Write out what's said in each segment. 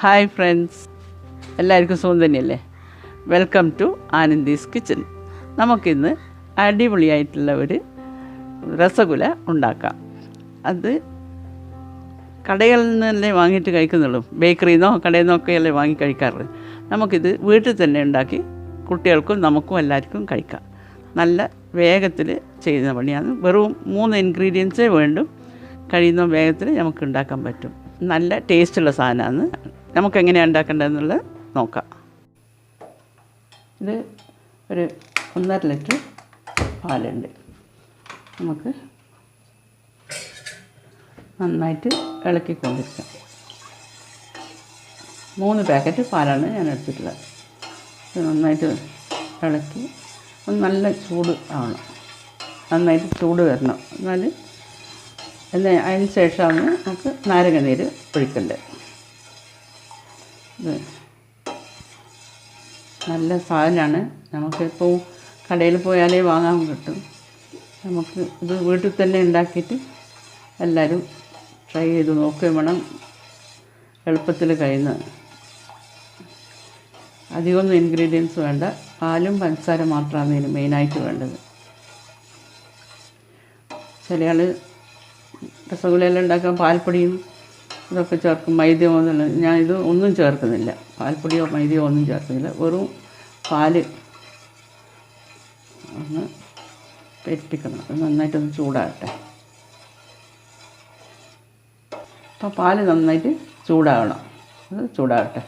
Hi friends, എല്ലാവർക്കും സുഖം തന്നെയല്ലേ? Welcome to Anandi's kitchen. നമുക്കിന്ന് അടിപൊളിയായിട്ടുള്ള ഒരു രസഗുല ഉണ്ടാക്കാം. അത് കടകളിൽ നിന്നല്ലേ വാങ്ങിയിട്ട് കഴിക്കുന്നുള്ളൂ, ബേക്കറിയിൽ നിന്നോ കടയിൽ നിന്നൊക്കെയല്ലേ വാങ്ങി കഴിക്കാറ്. നമുക്കിത് വീട്ടിൽ തന്നെ ഉണ്ടാക്കി കുട്ടികൾക്കും നമുക്കും എല്ലാവർക്കും കഴിക്കാം. നല്ല വേഗത്തിൽ ചെയ്യുന്ന പണിയാണ്. വെറും 3 ഇൻഗ്രീഡിയൻസേ വേണ്ടും. കഴിയുന്ന വേഗത്തിൽ നമുക്ക് ഉണ്ടാക്കാൻ പറ്റും. നല്ല ടേസ്റ്റുള്ള സാധനമാണ്. നമുക്കെങ്ങനെയാണ് ഉണ്ടാക്കേണ്ടതെന്നുള്ളത് നോക്കാം. ഇത് ഒരു 1.5 ലിറ്റർ പാലുണ്ട്. നമുക്ക് നന്നായിട്ട് ഇളക്കിക്കൊണ്ടിരിക്കാം. 3 പാക്കറ്റ് പാലാണ് ഞാൻ എടുത്തിട്ടുള്ളത്. ഇത് നന്നായിട്ട് ഇളക്കി നല്ല ചൂട് ആവണം, നന്നായിട്ട് ചൂട് വരണം. എന്നാൽ അതിന് ശേഷമാണ് നമുക്ക് നാരങ്ങ നീര് ഒഴിക്കേണ്ടത്. ഇത് നല്ല സാധനമാണ്. നമുക്കിപ്പോൾ കടയിൽ പോയാലേ വാങ്ങാൻ കിട്ടും. നമുക്ക് ഇത് വീട്ടിൽ തന്നെ ഉണ്ടാക്കിയിട്ട് എല്ലാവരും ട്രൈ ചെയ്ത് നോക്കുകയും വേണം. എളുപ്പത്തിൽ കഴിയുന്നത്. അധികമൊന്നും ഇൻഗ്രീഡിയൻസ് വേണ്ട. പാലും പഞ്ചസാര മാത്രമാണ് ഇതിന് മെയിനായിട്ട് വേണ്ടത്. ചില ആൾ രസഗുലയെല്ലാം ഉണ്ടാക്കാൻ പാൽപ്പൊടിയും ഇതൊക്കെ ചേർക്കും, മൈദയോ എന്നുള്ളത്. ഞാനിത് ഒന്നും ചേർക്കുന്നില്ല. പാൽപ്പൊടിയോ മൈദയോ ഒന്നും ചേർക്കുന്നില്ല. വെറും പാല് ഒന്ന് പെറ്റിക്കണം. അത് നന്നായിട്ടൊന്ന് ചൂടാകട്ടെ. അപ്പോൾ പാല് നന്നായിട്ട് ചൂടാകണം. അത് ചൂടാകട്ടെ.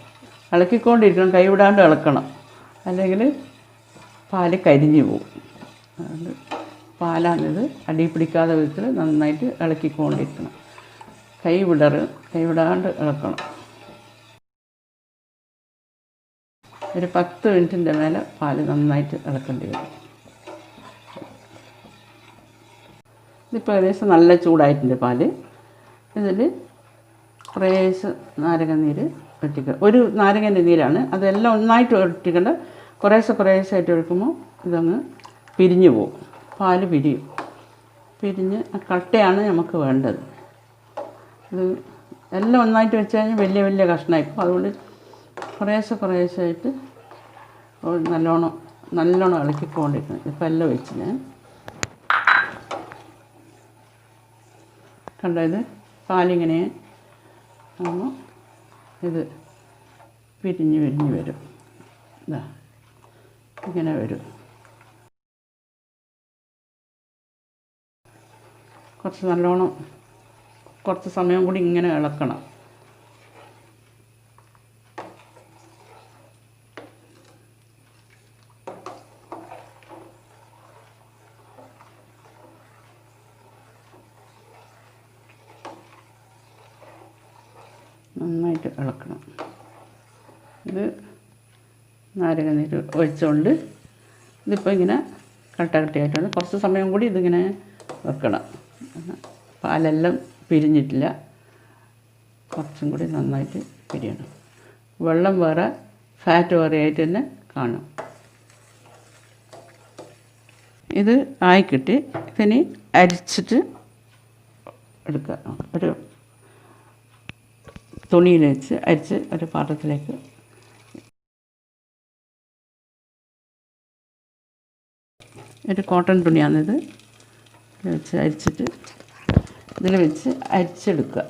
ഇളക്കിക്കൊണ്ടിരിക്കണം, കൈ വിടാണ്ട് ഇളക്കണം, അല്ലെങ്കിൽ പാല് കരിഞ്ഞു പോകും. അതുകൊണ്ട് പാലാണിത്. അടി പിടിക്കാതെ വിധത്തിൽ നന്നായിട്ട് ഇളക്കിക്കൊണ്ടിരിക്കണം. കൈ വിടാണ്ട് ഇളക്കണം. ഒരു 10 മിനിറ്റിൻ്റെ മേലെ പാല് നന്നായിട്ട് ഇളക്കേണ്ടി വരും. ഇതിപ്പോൾ ഏകദേശം നല്ല ചൂടായിട്ടുണ്ട് പാല്. ഇതിൽ കുറേശ്ശെ നാരങ്ങ നീര് ഒറ്റിക്കുക. ഒരു നാരങ്ങൻ്റെ നീരാണ്. അതെല്ലാം ഒന്നായിട്ട് ഒറ്റിക്കേണ്ട. കുറേശ്ശായിട്ട് ഒഴിക്കുമ്പോൾ ഇതങ്ങ് പിരിഞ്ഞു പോകും. പാല് പിരിഞ്ഞ് കട്ടയാണ് നമുക്ക് വേണ്ടത്. ഇത് എല്ലാം ഒന്നായിട്ട് വെച്ച് കഴിഞ്ഞാൽ വലിയ വലിയ കഷ്ണമായിരിക്കും. അതുകൊണ്ട് കുറേശ്ശായിട്ട് നല്ലോണം ഇളക്കിക്കൊണ്ടിരിക്കണം. ഇപ്പം എല്ലാം വെച്ച് ഞാൻ കണ്ടത് പാലിങ്ങനെ ആകുമ്പോൾ ഇത് പിരിഞ്ഞ് വരും. ഇതാ ഇങ്ങനെ വരും. കുറച്ച് സമയം കൂടി ഇങ്ങനെ ഇളക്കണം. നന്നായിട്ട് ഇളക്കണം. ഇത് നാരങ്ങ നീര് ഒഴിച്ചുകൊണ്ട് ഇതിപ്പോൾ ഇങ്ങനെ കട്ടയായിട്ടാണ്. കുറച്ച് സമയം കൂടി ഇതിങ്ങനെ വെക്കണം. പാലെല്ലാം പിരിഞ്ഞിട്ടില്ല. കുറച്ചും കൂടി നന്നായിട്ട് പിരിയണം. വെള്ളം വേറെ ഫാറ്റ് വേറെ ആയിട്ട് തന്നെ കാണും. ഇത് ആയിക്കിട്ട് ഇതിന് അരിച്ചിട്ട് എടുക്കുക. ഒരു തുണിയിൽ വെച്ച് അരിച്ച് ഒരു പാത്രത്തിലേക്ക് ഒരു കോട്ടൺ തുണിയാണിത് വെച്ച് അരിച്ചിട്ട് ഇതിൽ വെച്ച് അരിച്ചെടുക്കുക.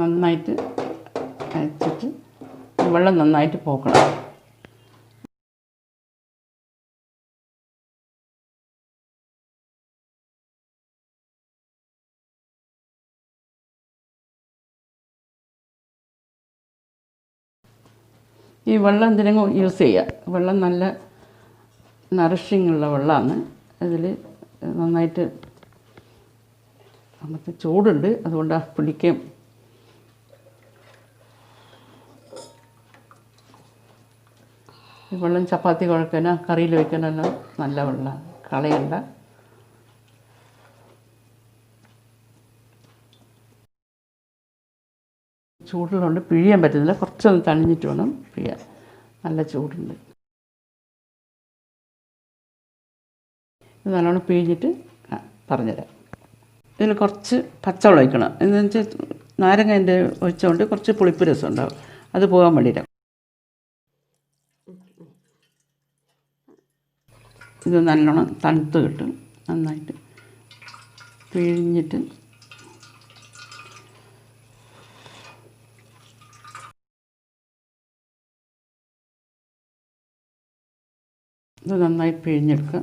നന്നായിട്ട് അരിച്ചിട്ട് വെള്ളം നന്നായിട്ട് പോക്കണം. ഈ വെള്ളം എന്തിനെങ്കിലും യൂസ് ചെയ്യുക. വെള്ളം നല്ല നറിഷിങ് ഉള്ള വെള്ളമാണ്. അതിൽ നന്നായിട്ട് നമുക്ക് ചൂടുണ്ട്, അതുകൊണ്ട് പിടിക്കും. ഈ വെള്ളം ചപ്പാത്തി കുഴക്കാനോ കറിയിൽ വയ്ക്കാനോ നല്ല വെള്ളമാണ്, കളയണ്ട. ചൂടുള്ളതുകൊണ്ട് പിഴിയാൻ പറ്റുന്നില്ല. കുറച്ചൊന്ന് തണിഞ്ഞിട്ട് വേണം പിഴിയാൻ. നല്ല ചൂടുണ്ട്. ഇത് നല്ലോണം പിഴിഞ്ഞിട്ട് പറഞ്ഞുതരാം. ഇതിൽ കുറച്ച് പച്ചവെള്ളം ഒഴിക്കണം. എന്ന് വെച്ചാൽ നാരങ്ങേൻ്റെ ഒഴിച്ചുകൊണ്ട് കുറച്ച് പുളിപ്പ് രസം ഉണ്ടാവും, അത് പോകാൻ വേണ്ടിയിട്ടാണ്. ഇത് നല്ലോണം തണുത്ത് കിട്ടും. നന്നായിട്ട് പിഴിഞ്ഞിട്ട് ഇത് നന്നായി പിഴിഞ്ഞെടുക്കുക.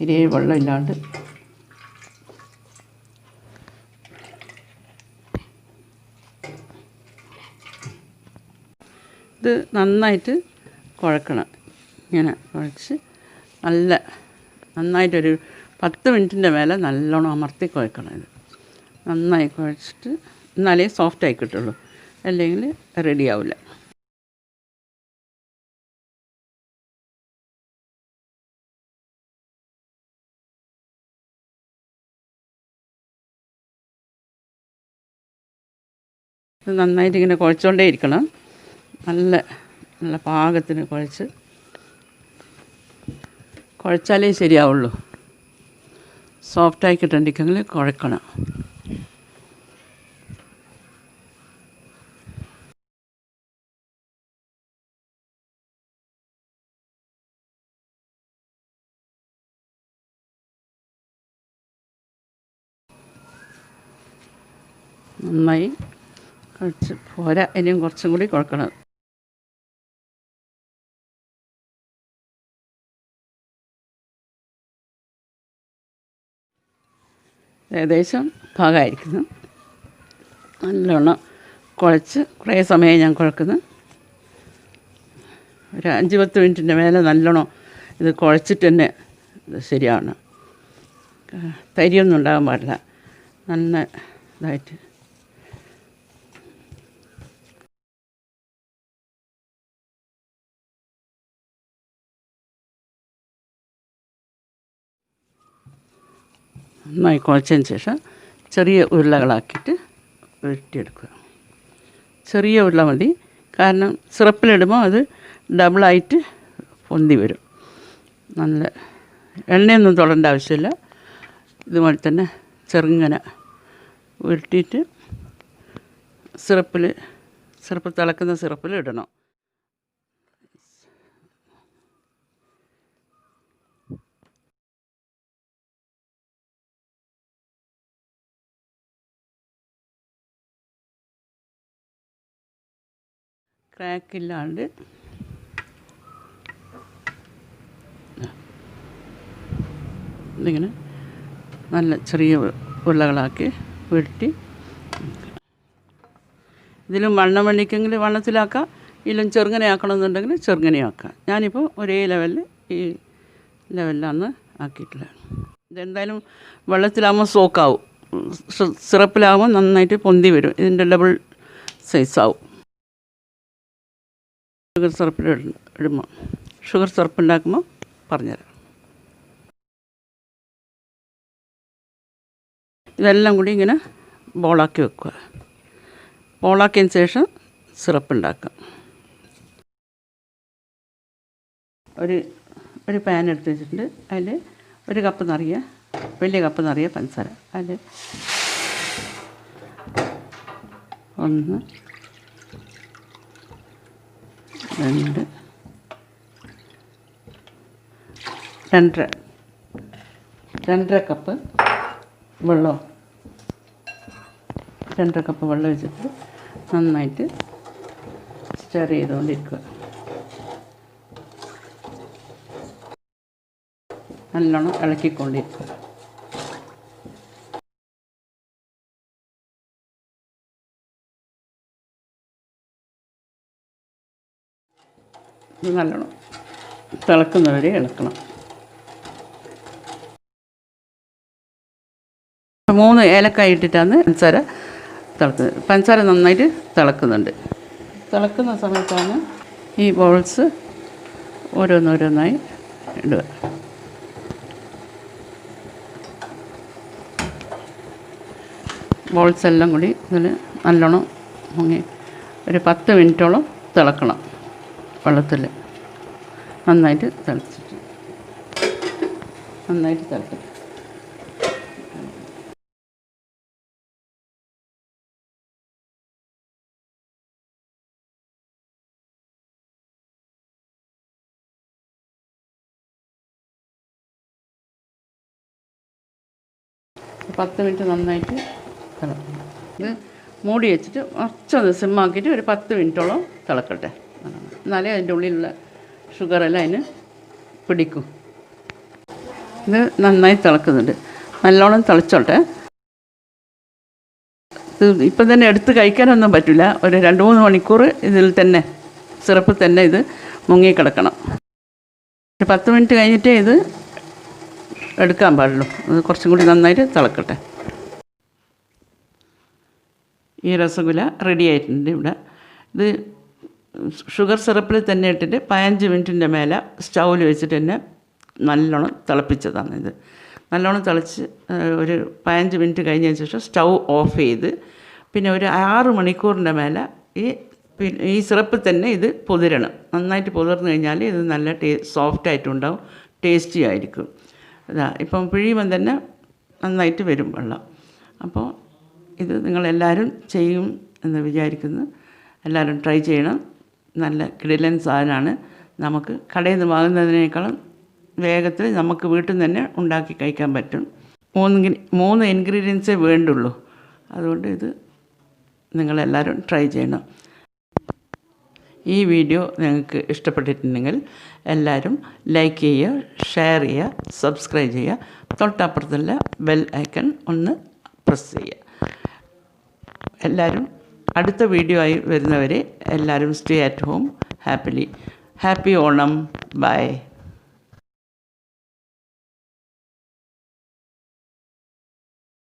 ഇരേ വെള്ളമില്ലാണ്ട്. ഇത് നന്നായിട്ട് കുഴക്കണം. ഇങ്ങനെ കുഴച്ച് നന്നായിട്ടൊരു 10 മിനിറ്റിൻ്റെ മേലെ നല്ലോണം അമർത്തി കുഴക്കണം. ഇത് നന്നായി കുഴച്ചിട്ട് എന്നാലേ സോഫ്റ്റായി കിട്ടുള്ളൂ, അല്ലെങ്കിൽ റെഡി ആവില്ല. ഇത് നന്നായിട്ട് ഇങ്ങനെ കുഴച്ചുകൊണ്ടേ ഇരിക്കണം. നല്ല പാകത്തിന് കുഴച്ചാലേ ശരിയാവുള്ളൂ. സോഫ്റ്റായി കിട്ടണ്ടെങ്കിൽ കുഴക്കണം. നന്നായി കുഴച്ച് പോരാ, ഇനിയും കുറച്ചും കൂടി കുഴക്കണം. ഏകദേശം പാകമായിരിക്കുന്നു. നല്ലോണം കുഴച്ച് കുറേ സമയം ഞാൻ കുഴക്കുന്നു. ഒരു 5-10 മിനിറ്റിൻ്റെ മേലെ നല്ലോണം ഇത് കുഴച്ചിട്ട് തന്നെ ഇത് ശരിയാണ്. തരിയൊന്നും ഉണ്ടാകാൻ പാടില്ല. നല്ല ഇതായിട്ട് നന്നായി കുഴച്ചതിന് ശേഷം ചെറിയ ഉരുളകളാക്കിയിട്ട് ഉരുട്ടിയെടുക്കുക. ചെറിയ ഉരുള മതി, കാരണം സിറപ്പിലിടുമ്പോൾ അത് ഡബിളായിട്ട് പൊന്തി വരും. നല്ല എണ്ണയൊന്നും തൊടേണ്ട ആവശ്യമില്ല. ഇതുപോലെ തന്നെ ചെറുങ്ങനെ ഉരുട്ടിയിട്ട് സിറപ്പ് തിളക്കുന്ന സിറപ്പിൽ ഇടണം. ക്രാക്കില്ലാണ്ട് ഇതിങ്ങനെ നല്ല ചെറിയ ഉരുളകളാക്കി ഉരുട്ടി, ഇതിലും വണ്ണം വേണ്ടിക്കെങ്കിൽ വണ്ണത്തിലാക്കാം, ഇതിലും ചെറുങ്ങനെ ആക്കണമെന്നുണ്ടെങ്കിൽ ചെറുങ്ങനെ ആക്കാം. ഞാനിപ്പോൾ ഒരേ ഈ ലെവലിലാണ് ആക്കിയിട്ടുള്ളത്. ഇതെന്തായാലും വെള്ളത്തിലാകുമ്പോൾ സോക്കാവും, സിറപ്പിലാകുമ്പോൾ നന്നായിട്ട് പൊന്തി വരും. ഇതിൻ്റെ ഡബിൾ സൈസാവും. ഷുഗർ സിറപ്പ് ഉണ്ടാക്കുമ്പോൾ പറഞ്ഞുതരാം. ഇതെല്ലാം കൂടി ഇങ്ങനെ ബോളാക്കി വെക്കുക. ബോളാക്കിയതിന് ശേഷം സിറപ്പ് ഉണ്ടാക്കാം. ഒരു പാൻ എടുത്ത് വെച്ചിട്ടുണ്ട്. അതിൽ 1 കപ്പ് നിറയെ, വലിയ കപ്പ് നിറയെ പഞ്ചസാര. അതിൽ 1, 2, 2.5 കപ്പ് വെള്ളം, 2.5 കപ്പ് വെള്ളം വെച്ചിട്ട് നന്നായിട്ട് സ്റ്റർ ചെയ്തുകൊണ്ടിരിക്കുക. നല്ലോണം ഇളക്കിക്കൊണ്ടിരിക്കുക. ഇത് നല്ലോണം തിളക്കുന്നവരെ ഇളക്കണം. 3 ഏലക്കായ ഇട്ടിട്ടാണ് പഞ്ചസാര തിളക്കുന്നത്. പഞ്ചസാര നന്നായിട്ട് തിളക്കുന്നുണ്ട്. തിളക്കുന്ന സമയത്താണ് ഈ ബോൾസ് ഓരോന്നോരോന്നായി ഇടുക. ബോൾസ് എല്ലാം കൂടി ഇതിൽ നല്ലോണം മുങ്ങി ഒരു 10 മിനിറ്റോളം തിളക്കണം. വെള്ളത്തിൽ നന്നായിട്ട് തിളച്ചിട്ട് 10 മിനിറ്റ് നന്നായിട്ട് തിളക്കണം. ഇത് മൂടി വെച്ചിട്ട് കുറച്ചൊന്ന് സിമ്മാക്കിയിട്ട് ഒരു 10 മിനിറ്റോളം തിളക്കട്ടെ. എന്നാലേ അതിൻ്റെ ഉള്ളിലുള്ള ഷുഗറെല്ലാം അതിന് പിടിക്കും. ഇത് നന്നായി തിളക്കുന്നുണ്ട്. നല്ലോണം തിളച്ചോട്ടെ. ഇത് ഇപ്പം തന്നെ എടുത്ത് കഴിക്കാനൊന്നും പറ്റില്ല. ഒരു 2-3 മണിക്കൂർ ഇതിൽ തന്നെ സിറപ്പിൽ തന്നെ ഇത് മുങ്ങിക്കിടക്കണം. ഒരു 10 മിനിറ്റ് കഴിഞ്ഞിട്ടേ ഇത് എടുക്കാൻ പാടുള്ളൂ. അത് കുറച്ചും കൂടി നന്നായിട്ട് തിളക്കട്ടെ. ഈ രസഗുല റെഡി ആയിട്ടുണ്ട് ഇവിടെ. ഇത് ഷുഗർ സിറപ്പിൽ തന്നെ ഇട്ടിട്ട് 15 മിനിറ്റിൻ്റെ മേലെ സ്റ്റൗവിൽ വെച്ചിട്ട് തന്നെ നല്ലോണം തിളപ്പിച്ചതാണ്. ഇത് നല്ലോണം തിളച്ച് ഒരു 15 മിനിറ്റ് കഴിഞ്ഞതിന് ശേഷം സ്റ്റൗ ഓഫ് ചെയ്ത് പിന്നെ ഒരു 6 മണിക്കൂറിൻ്റെ മേലെ ഈ സിറപ്പിൽ തന്നെ ഇത് പൊതിരണം. നന്നായിട്ട് പൊതിർന്ന് കഴിഞ്ഞാൽ ഇത് നല്ല സോഫ്റ്റായിട്ടുണ്ടാവും, ടേസ്റ്റി ആയിരിക്കും. അതാ ഇപ്പം പിഴിയുമ്പം തന്നെ നന്നായിട്ട് വരും വെള്ളം. അപ്പോൾ ഇത് നിങ്ങളെല്ലാവരും ചെയ്യും എന്ന് വിചാരിക്കുന്നു. എല്ലാവരും ട്രൈ ചെയ്യണം. നല്ല കിടിലൻ സാധനമാണ്. നമുക്ക് കടയിൽ നിന്ന് വാങ്ങുന്നതിനേക്കാളും വേഗത്തിൽ നമുക്ക് വീട്ടിൽ നിന്ന് തന്നെ ഉണ്ടാക്കി കഴിക്കാൻ പറ്റും. 3 ഇൻഗ്രീഡിയൻസേ വേണ്ടുള്ളൂ. അതുകൊണ്ട് ഇത് നിങ്ങളെല്ലാവരും ട്രൈ ചെയ്യണം. ഈ വീഡിയോ നിങ്ങൾക്ക് ഇഷ്ടപ്പെട്ടിട്ടുണ്ടെങ്കിൽ എല്ലാവരും ലൈക്ക് ചെയ്യുക, ഷെയർ ചെയ്യുക, സബ്സ്ക്രൈബ് ചെയ്യുക. തൊട്ടപ്പുറത്തുള്ള ബെൽ ഐക്കൺ ഒന്ന് പ്രസ് ചെയ്യുക. എല്ലാവരും അടുത്ത വീഡിയോ ആയി വരുന്നവരെ എല്ലാവരും stay at home happy Onam. By.